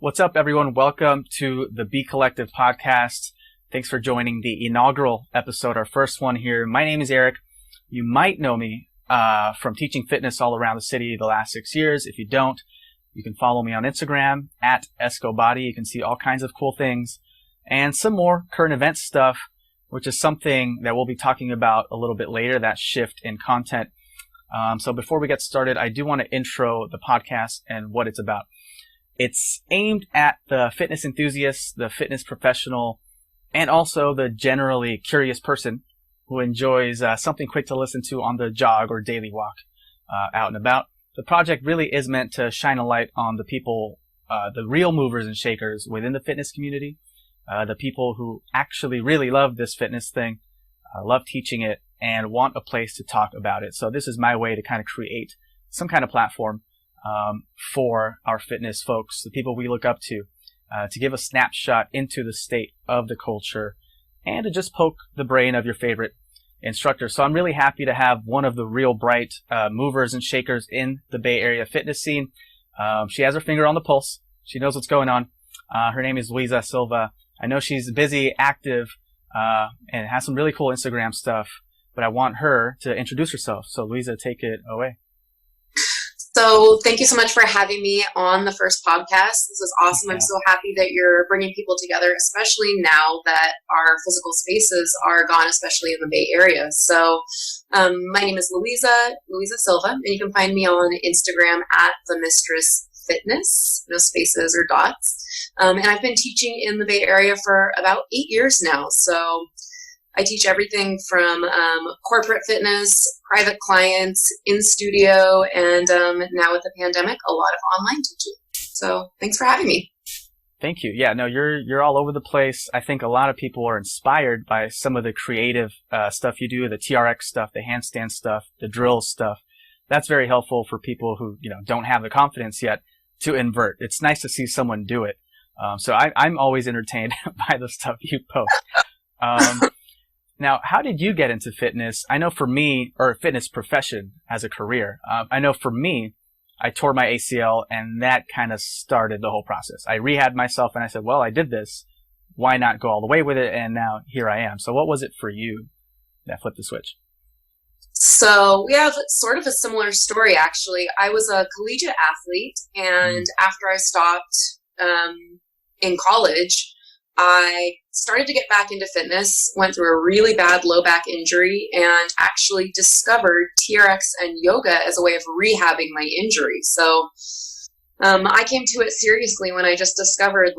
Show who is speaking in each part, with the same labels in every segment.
Speaker 1: What's up, everyone? Welcome to the Be Collective podcast. Thanks for joining the inaugural episode, our first one here. My name is Eric. You might know me from teaching fitness all around the city the last 6 years. If you don't, you can follow me on Instagram at escobody. You can see all kinds of cool things and some more current event stuff, which is something that we'll be talking about a little bit later, that shift in content. So before we get started, I do want to intro the podcast and what it's about. It's aimed at the fitness enthusiast, the fitness professional, and also the generally curious person who enjoys something quick to listen to on the jog or daily walk out and about. The project really is meant to shine a light on the people, the real movers and shakers within the fitness community, the people who actually really love this fitness thing, love teaching it, and want a place to talk about it. So this is my way to kind of create some kind of platform for our fitness folks, the people we look up to give a snapshot into the state of the culture and to just poke the brain of your favorite instructor. So I'm really happy to have one of the real bright movers and shakers in the Bay Area fitness scene. She has her finger on the pulse. She knows what's going on. Her name is Luiza Silva. I know she's busy, active, and has some really cool Instagram stuff, but I want her to introduce herself. So Luiza, take it away.
Speaker 2: So thank you so much for having me on the first podcast. This is awesome. I'm so happy that you're bringing people together, especially now that our physical spaces are gone, especially in the Bay Area. So my name is Luiza Silva, and you can find me on Instagram at The Mistress Fitness, no spaces or dots. And I've been teaching in the Bay Area for about 8 years now. So I teach everything from corporate fitness, private clients, in studio, and now with the pandemic, a lot of online teaching. So thanks for having me.
Speaker 1: Thank you. Yeah, no, you're all over the place. I think a lot of people are inspired by some of the creative stuff you do, the TRX stuff, the handstand stuff, the drill stuff. That's very helpful for people who don't have the confidence yet to invert. It's nice to see someone do it. So I'm always entertained by the stuff you post. Now, how did you get into fitness? I know for me, or fitness profession as a career, I know for me, I tore my ACL and that kind of started the whole process. I rehabbed myself and I said, well, I did this. Why not go all the way with it? And now here I am. So what was it for you that flipped the switch?
Speaker 2: So we have sort of a similar story, actually. I was a collegiate athlete, and after I stopped in college, I started to get back into fitness, went through a really bad low back injury, and actually discovered TRX and yoga as a way of rehabbing my injury. So I came to it seriously when I just discovered,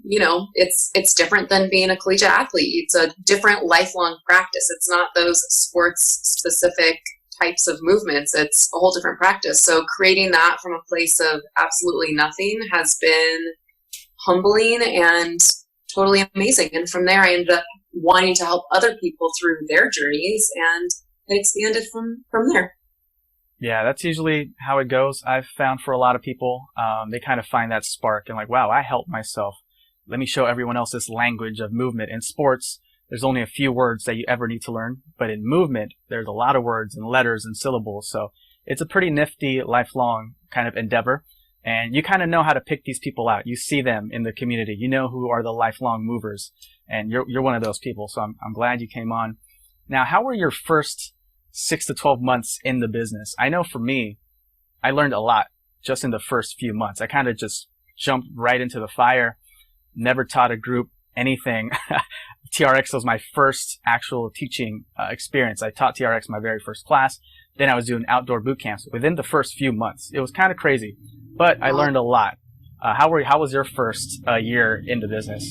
Speaker 2: it's different than being a collegiate athlete. It's a different lifelong practice. It's not those sports-specific types of movements. It's a whole different practice. So creating that from a place of absolutely nothing has been humbling and totally amazing. And from there, I ended up wanting to help other people through their journeys, and it expanded from there.
Speaker 1: Yeah, that's usually how it goes. I've found for a lot of people, they kind of find that spark and wow, I helped myself. Let me show everyone else this language of movement. In sports, there's only a few words that you ever need to learn, but in movement, there's a lot of words and letters and syllables. So it's a pretty nifty, lifelong kind of endeavor. And you kind of know how to pick these people out. You see them in the community. You know who are the lifelong movers. And you're one of those people. So I'm glad you came on. Now, how were your first 6 to 12 months in the business? I know for me, I learned a lot just in the first few months. I kind of just jumped right into the fire. Never taught a group anything. TRX was my first actual teaching experience. I taught TRX my very first class. Then I was doing outdoor boot camps within the first few months. It was kind of crazy. But I learned a lot. How was your first year in the business?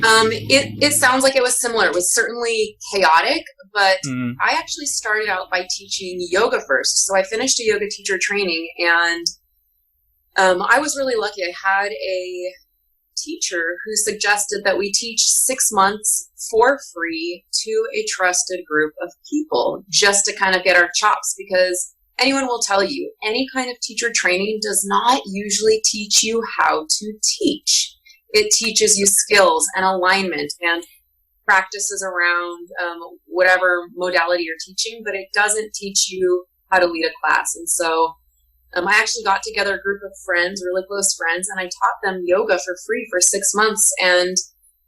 Speaker 2: It sounds like it was similar. It was certainly chaotic, but I actually started out by teaching yoga first. So I finished a yoga teacher training, and I was really lucky. I had a teacher who suggested that we teach 6 months for free to a trusted group of people just to kind of get our chops, because anyone will tell you any kind of teacher training does not usually teach you how to teach. It teaches you skills and alignment and practices around whatever modality you're teaching, but it doesn't teach you how to lead a class. And so I actually got together a group of friends, really close friends, and I taught them yoga for free for 6 months. And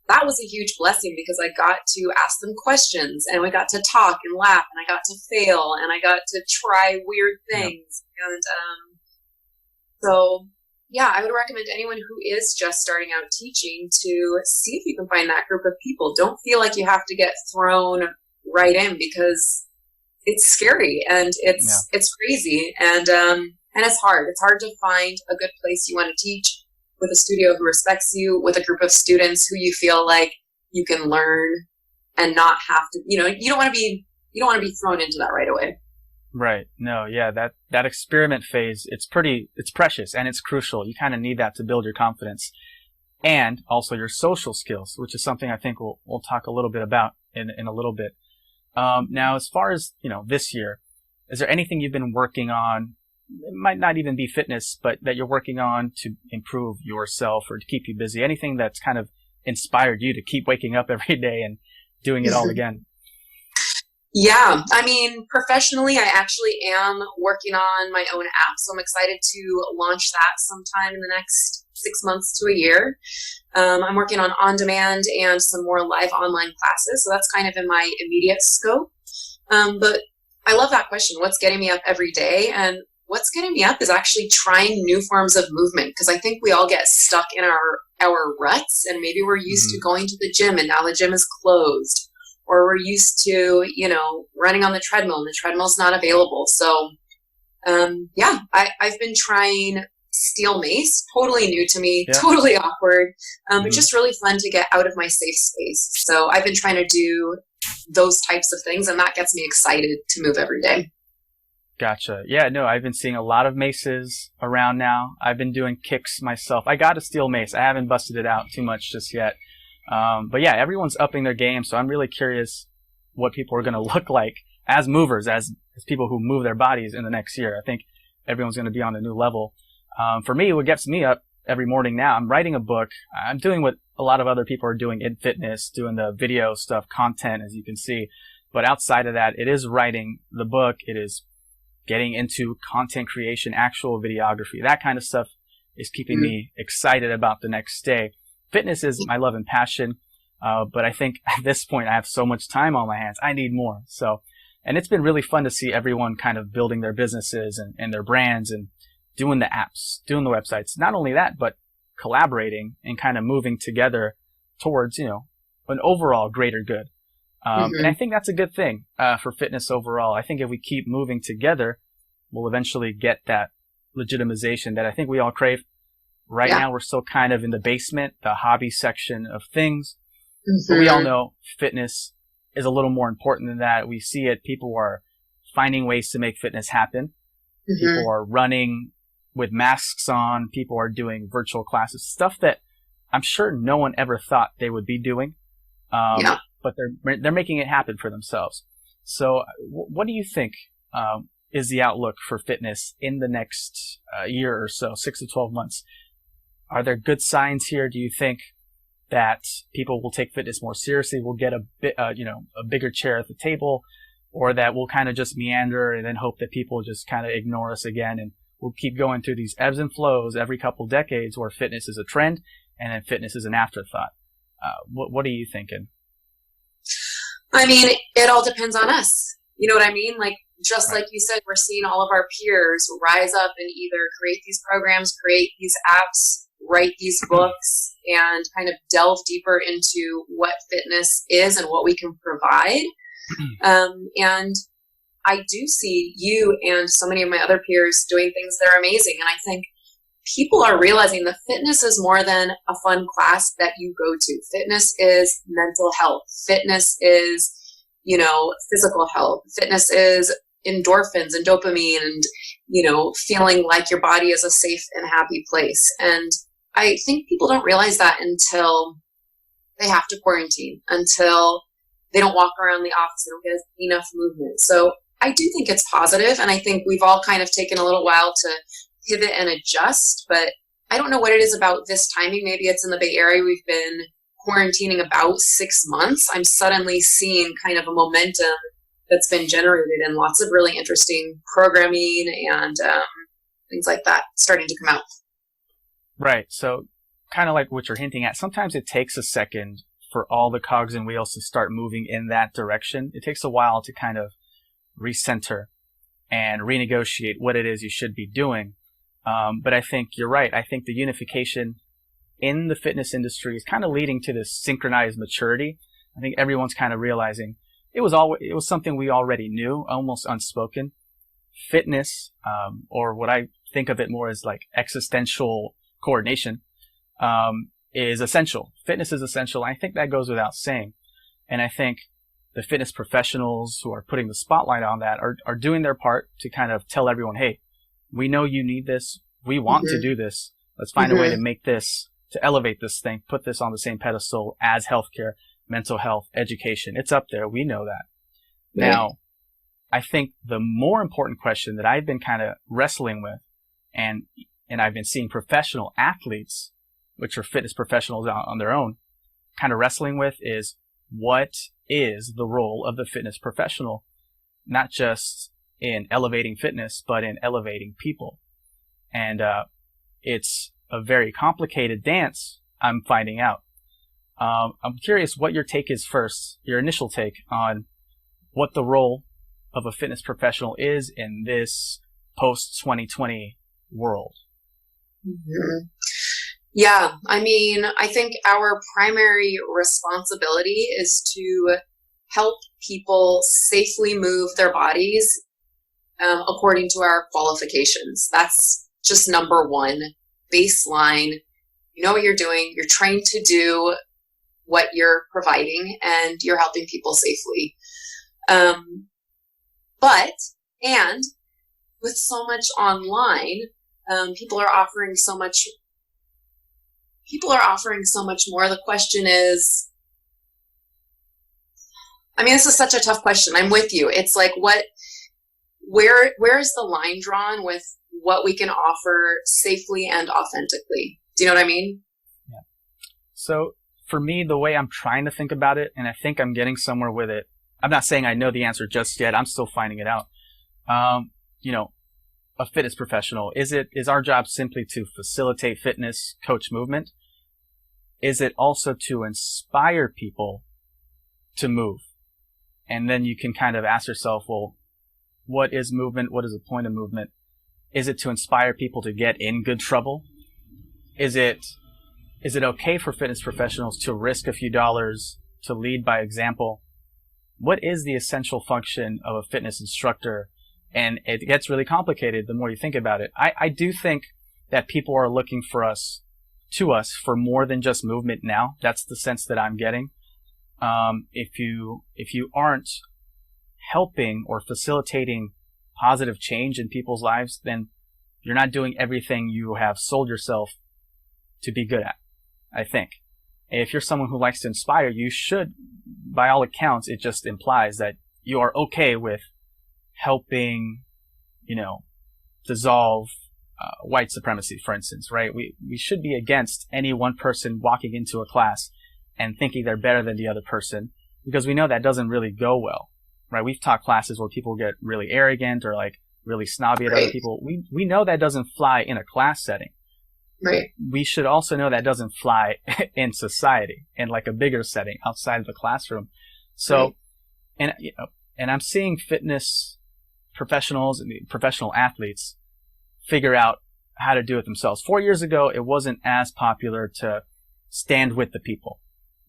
Speaker 2: that was a huge blessing because I got to ask them questions and we got to talk and laugh and I got to fail and I got to try weird things. Yep. And so, yeah, I would recommend anyone who is just starting out teaching to see if you can find that group of people. Don't feel like you have to get thrown right in because it's scary and it's crazy and it's hard. It's hard to find a good place you want to teach with a studio who respects you, with a group of students who you feel like you can learn and not have to, you don't want to be thrown into that right away.
Speaker 1: Right. No, yeah, that experiment phase, it's precious and it's crucial. You kind of need that to build your confidence and also your social skills, which is something I think we'll talk a little bit about in a little bit. Now, as far as, this year, is there anything you've been working on? It might not even be fitness, but that you're working on to improve yourself or to keep you busy. Anything that's kind of inspired you to keep waking up every day and doing it all again?
Speaker 2: Yeah, I mean, professionally, I actually am working on my own app, so I'm excited to launch that sometime in the next 6 months to a year. I'm working on demand and some more live online classes, so that's kind of in my immediate scope. But I love that question, what's getting me up every day? And what's getting me up is actually trying new forms of movement, because I think we all get stuck in our ruts, and maybe we're used to going to the gym and now the gym is closed. Or we're used to, running on the treadmill and the treadmill's not available. So, I've been trying steel mace, totally new to me, totally awkward. It's just really fun to get out of my safe space. So I've been trying to do those types of things, and that gets me excited to move every day.
Speaker 1: Gotcha. Yeah, no, I've been seeing a lot of maces around now. I've been doing kicks myself. I got a steel mace. I haven't busted it out too much just yet. But yeah, everyone's upping their game, so I'm really curious what people are going to look like as movers, as people who move their bodies in the next year. I think everyone's going to be on a new level. For me, what gets me up every morning now, I'm writing a book. I'm doing what a lot of other people are doing in fitness, doing the video stuff, content, as you can see. But outside of that, it is writing the book. It is getting into content creation, actual videography. That kind of stuff is keeping me excited about the next day. Fitness is my love and passion, but I think at this point I have so much time on my hands. I need more. And it's been really fun to see everyone kind of building their businesses and their brands and doing the apps, doing the websites. Not only that, but collaborating and kind of moving together towards, an overall greater good. And I think that's a good thing for fitness overall. I think if we keep moving together, we'll eventually get that legitimization that I think we all crave. Right now, we're still kind of in the basement, the hobby section of things. But we all know fitness is a little more important than that. We see it. People are finding ways to make fitness happen. People are running with masks on. People are doing virtual classes, stuff that I'm sure no one ever thought they would be doing. But they're making it happen for themselves. So what do you think is the outlook for fitness in the next year or so, 6 to 12 months? Are there good signs here? Do you think that people will take fitness more seriously, will get a bigger chair at the table, or that we'll kind of just meander and then hope that people just kind of ignore us again, and we'll keep going through these ebbs and flows every couple decades where fitness is a trend and then fitness is an afterthought? What are you thinking?
Speaker 2: I mean, it all depends on us. You know what I mean? Like, just like you said, we're seeing all of our peers rise up and either create these programs, create these apps, write these books, and kind of delve deeper into what fitness is and what we can provide. And I do see you and so many of my other peers doing things that are amazing. And I think people are realizing that fitness is more than a fun class that you go to. Fitness is mental health. Fitness is, physical health. Fitness is endorphins and dopamine and, feeling like your body is a safe and happy place. And I think people don't realize that until they have to quarantine, until they don't walk around the office, they don't get enough movement. So I do think it's positive, and I think we've all kind of taken a little while to pivot and adjust, but I don't know what it is about this timing. Maybe it's in the Bay Area. We've been quarantining about 6 months. I'm suddenly seeing kind of a momentum that's been generated and lots of really interesting programming and things like that starting to come out.
Speaker 1: Right. So kind of like what you're hinting at, sometimes it takes a second for all the cogs and wheels to start moving in that direction. It takes a while to kind of recenter and renegotiate what it is you should be doing. But I think you're right. I think the unification in the fitness industry is kind of leading to this synchronized maturity. I think everyone's kind of realizing it was something we already knew, almost unspoken. Fitness, or what I think of it more as like existential coordination, is essential. Fitness is essential. I think that goes without saying. And I think the fitness professionals who are putting the spotlight on that are doing their part to kind of tell everyone, hey, we know you need this. We want to do this. Let's find a way to make this, to elevate this thing, put this on the same pedestal as healthcare, mental health, education. It's up there. We know that.
Speaker 2: Right.
Speaker 1: Now, I think the more important question that I've been kind of wrestling with, and I've been seeing professional athletes, which are fitness professionals on their own, kind of wrestling with is, what is the role of the fitness professional, not just in elevating fitness, but in elevating people? And it's a very complicated dance, I'm finding out. I'm curious what your take is first, your initial take on what the role of a fitness professional is in this post-2020 world.
Speaker 2: Yeah, I mean, I think our primary responsibility is to help people safely move their bodies according to our qualifications. That's just number one, baseline. You know what you're doing. You're trained to do what you're providing, and you're helping people safely. And with so much online, people are offering so much more. The question is, I mean, this is such a tough question. I'm with you. It's like, where is the line drawn with what we can offer safely and authentically? Do you know what I mean?
Speaker 1: Yeah. So for me, the way I'm trying to think about it, and I think I'm getting somewhere with it, I'm not saying I know the answer just yet. I'm still finding it out. A fitness professional, is our job simply to facilitate fitness, coach movement? Is it also to inspire people to move? And then you can kind of ask yourself, well, what is movement? What is the point of movement? Is it to inspire people to get in good trouble? Is it okay for fitness professionals to risk a few dollars, to lead by example? What is the essential function of a fitness instructor? And it gets really complicated the more you think about it. I do think that people are looking to us for more than just movement now. That's the sense that I'm getting. If you aren't helping or facilitating positive change in people's lives, then you're not doing everything you have sold yourself to be good at, I think. If you're someone who likes to inspire, you should, by all accounts, it just implies that you are okay with helping, dissolve white supremacy, for instance, right? We should be against any one person walking into a class and thinking they're better than the other person, because we know that doesn't really go well, right? We've taught classes where people get really arrogant or like really snobby at other people. We know that doesn't fly in a class setting.
Speaker 2: Right.
Speaker 1: We should also know that doesn't fly in society, in like a bigger setting outside of the classroom. So, and I'm seeing fitness professionals and professional athletes figure out how to do it themselves. 4 years ago, it wasn't as popular to stand with the people,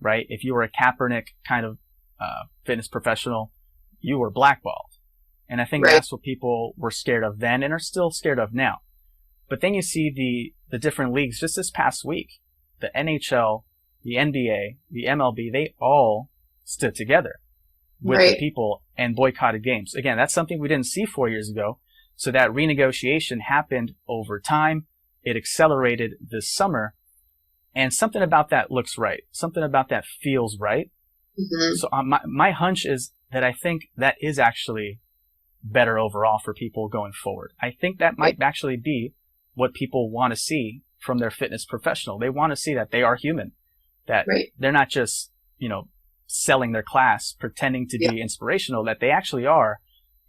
Speaker 1: right? If you were a Kaepernick kind of fitness professional, you were blackballed. And I think that's what people were scared of then and are still scared of now. But then you see the different leagues just this past week. The NHL, the NBA, the MLB, they all stood together with the people and boycotted games. Again, that's something we didn't see 4 years ago. So that renegotiation happened over time. It accelerated this summer. And something about that looks right. Something about that feels right. Mm-hmm. So my hunch is that I think that is actually better overall for people going forward. I think that might actually be what people want to see from their fitness professional. They want to see that they are human, that they're not just, selling their class, pretending to be inspirational, that they actually are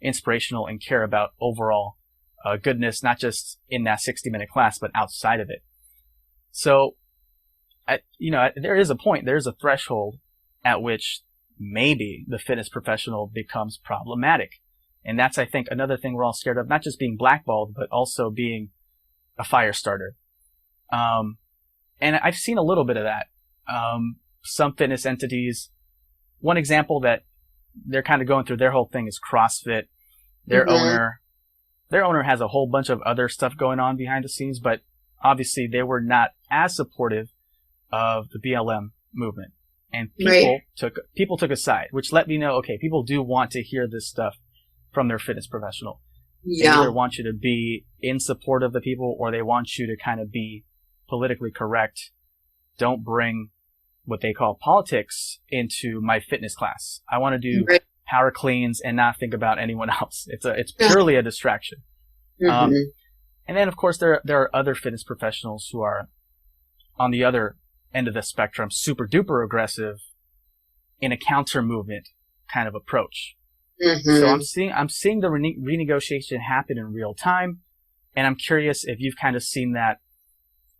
Speaker 1: inspirational and care about overall goodness, not just in that 60-minute class, but outside of it. So, there is a point, there's a threshold at which maybe the fitness professional becomes problematic. And that's, I think, another thing we're all scared of, not just being blackballed, but also being a fire starter. And I've seen a little bit of that. Some fitness entities, one example that they're kind of going through their whole thing is CrossFit. Their owner has a whole bunch of other stuff going on behind the scenes, but obviously they were not as supportive of the BLM movement. And people took a side, which let me know, okay, people do want to hear this stuff from their fitness professional. They either want you to be in support of the people, or they want you to kind of be politically correct. Don't bring what they call politics into my fitness class. I want to do power cleans and not think about anyone else. It's purely a distraction. And then, of course, there are other fitness professionals who are on the other end of the spectrum, super duper aggressive in a counter movement kind of approach. So I'm seeing the renegotiation happen in real time, and I'm curious if you've kind of seen that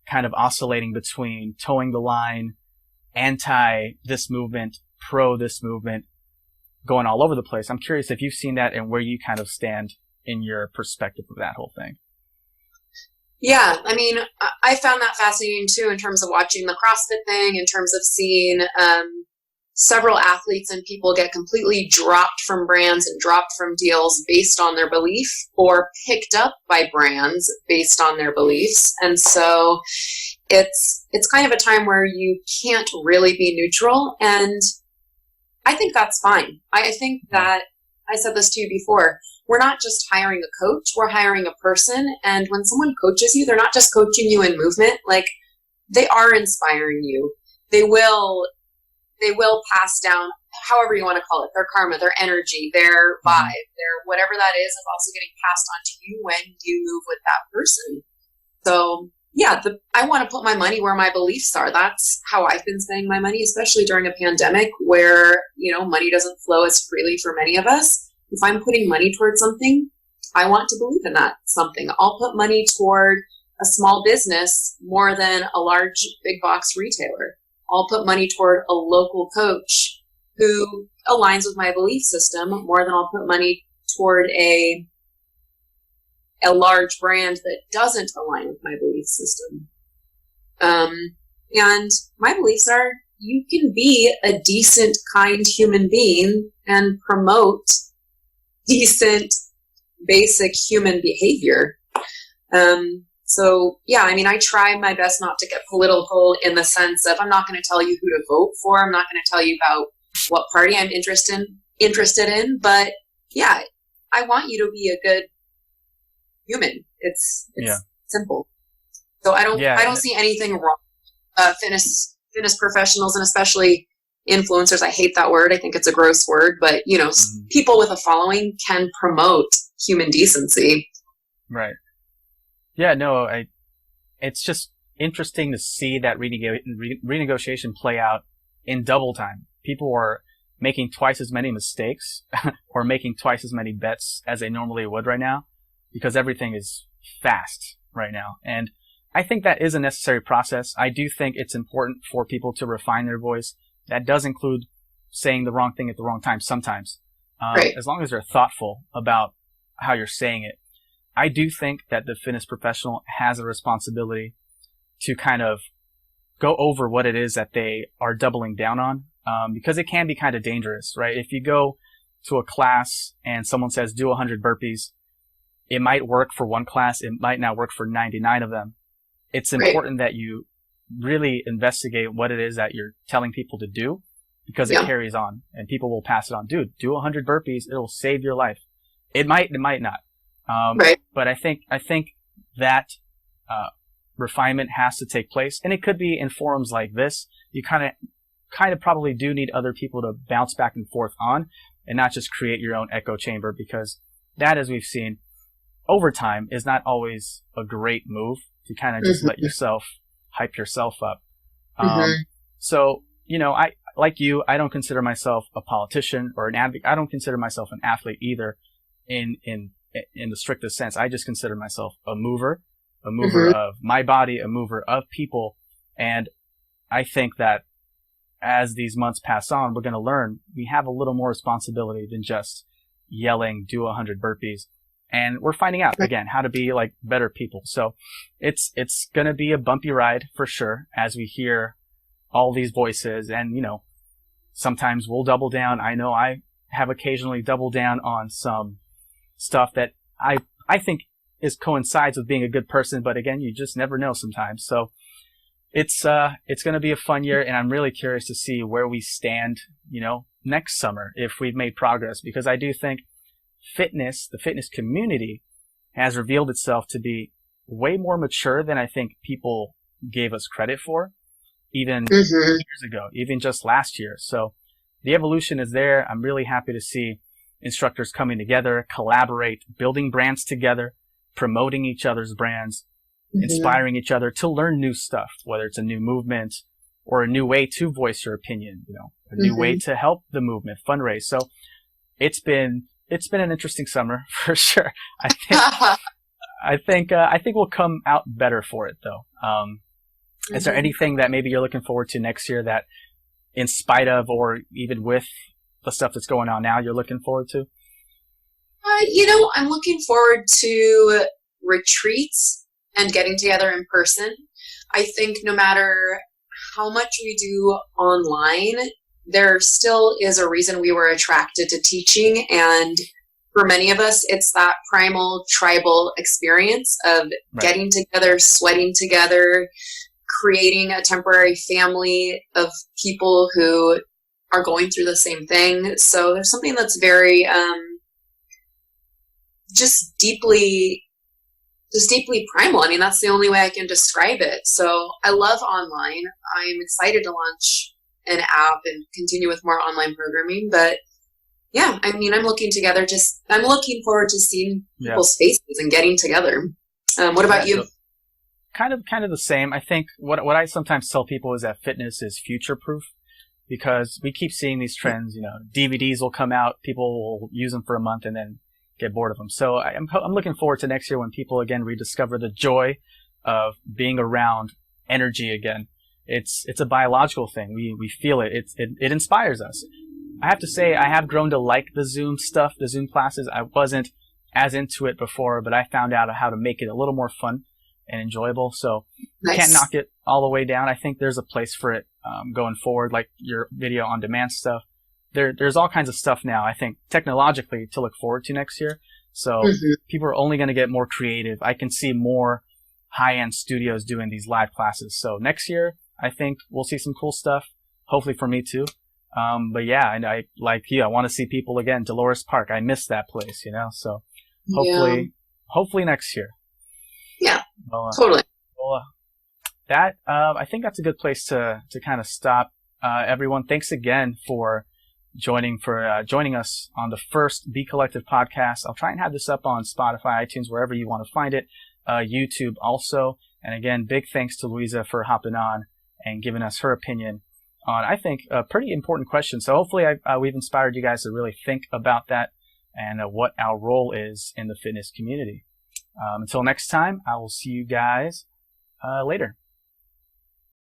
Speaker 1: kind of oscillating between towing the line, anti this movement, pro this movement, going all over the place. I'm curious if you've seen that and where you kind of stand in your perspective of that whole thing.
Speaker 2: Yeah, I mean, I found that fascinating too, in terms of watching the CrossFit thing, in terms of seeing several athletes and people get completely dropped from brands and dropped from deals based on their belief, or picked up by brands based on their beliefs. And so it's kind of a time where you can't really be neutral. And I think that's fine. I think that, I said this to you before, we're not just hiring a coach, we're hiring a person. And when someone coaches you, they're not just coaching you in movement, like, they are inspiring you. They will pass down, however you want to call it, their karma, their energy, their vibe, their whatever that is also getting passed on to you when you move with that person. So yeah, I want to put my money where my beliefs are. That's how I've been spending my money, especially during a pandemic where, money doesn't flow as freely for many of us. If I'm putting money towards something, I want to believe in that something. I'll put money toward a small business more than a large big box retailer. I'll put money toward a local coach who aligns with my belief system more than I'll put money toward a large brand that doesn't align with my belief system. And my beliefs are, you can be a decent, kind human being and promote decent, basic human behavior. So yeah, I mean, I try my best not to get political, in the sense of, I'm not going to tell you who to vote for. I'm not going to tell you about what party I'm interested in. But yeah, I want you to be a good human. It's simple. So I don't see anything wrong. Fitness professionals, and especially influencers. I hate that word. I think it's a gross word, but people with a following can promote human decency.
Speaker 1: Right. Yeah, no, it's just interesting to see that renegotiation play out in double time. People are making twice as many mistakes or making twice as many bets as they normally would right now, because everything is fast right now. And I think that is a necessary process. I do think it's important for people to refine their voice. That does include saying the wrong thing at the wrong time sometimes, as long as they're thoughtful about how you're saying it. I do think that the fitness professional has a responsibility to kind of go over what it is that they are doubling down on, because it can be kind of dangerous, right? If you go to a class and someone says, do 100 burpees, it might work for one class. It might not work for 99 of them. It's important that you really investigate what it is that you're telling people to do, because it carries on and people will pass it on. Dude, do 100 burpees. It'll save your life. It might not. But I think that refinement has to take place, and it could be in forums like this. You kind of probably do need other people to bounce back and forth on, and not just create your own echo chamber, because that, as we've seen over time, is not always a great move to kind of just let yourself hype yourself up. So, I don't consider myself a politician or an advocate. I don't consider myself an athlete either in in the strictest sense. I just consider myself a mover of my body, a mover of people. And I think that as these months pass on, we're going to learn we have a little more responsibility than just yelling, do 100 burpees. And we're finding out again how to be like better people. So it's going to be a bumpy ride for sure as we hear all these voices. And, you know, sometimes we'll double down. I know I have occasionally doubled down on some stuff that I think coincides with being a good person. But again, you just never know sometimes. So it's going to be a fun year. And I'm really curious to see where we stand, you know, next summer, if we've made progress, because I do think the fitness community has revealed itself to be way more mature than I think people gave us credit for, even years ago, even just last year. So the evolution is there. I'm really happy to see instructors coming together, collaborate, building brands together, promoting each other's brands, inspiring each other to learn new stuff, whether it's a new movement or a new way to voice your opinion, you know, a new way to help the movement fundraise. So it's been an interesting summer for sure. I think we'll come out better for it though. Is there anything that maybe you're looking forward to next year that, in spite of or even with the stuff that's going on now, you're looking forward to?
Speaker 2: You know, I'm looking forward to retreats and getting together in person. I think no matter how much we do online, there still is a reason we were attracted to teaching. And for many of us, it's that primal tribal experience of getting together, sweating together, creating a temporary family of people who are going through the same thing. So there's something that's very, just deeply primal. I mean, that's the only way I can describe it. So I love online. I'm excited to launch an app and continue with more online programming. But yeah, I mean, I'm looking forward to seeing people's faces and getting together. What about you?
Speaker 1: Kind of the same. I think what I sometimes tell people is that fitness is future proof, because we keep seeing these trends. You know, DVDs will come out, people will use them for a month and then get bored of them. So I'm looking forward to next year when people again rediscover the joy of being around energy again. It's a biological thing. We feel it. It inspires us. I have to say I have grown to like the Zoom stuff, the Zoom classes. I wasn't as into it before, but I found out how to make it a little more fun and enjoyable. So can't knock it all the way down. I think there's a place for it going forward, like your video on demand stuff. There's all kinds of stuff now, I think, technologically to look forward to next year. So people are only going to get more creative. I can see more high-end studios doing these live classes. So next year, I think we'll see some cool stuff, hopefully for me too. But yeah, and I, like you, I want to see people again. Dolores Park, I miss that place, you know? So hopefully next year.
Speaker 2: Yeah, totally.
Speaker 1: Well, I think that's a good place to kind of stop. Everyone, thanks again for joining us on the first Be Collective podcast. I'll try and have this up on Spotify, iTunes, wherever you want to find it, YouTube also. And again, big thanks to Luiza for hopping on and giving us her opinion on, I think, a pretty important question. So hopefully we've inspired you guys to really think about that and what our role is in the fitness community. Until next time, I will see you guys later.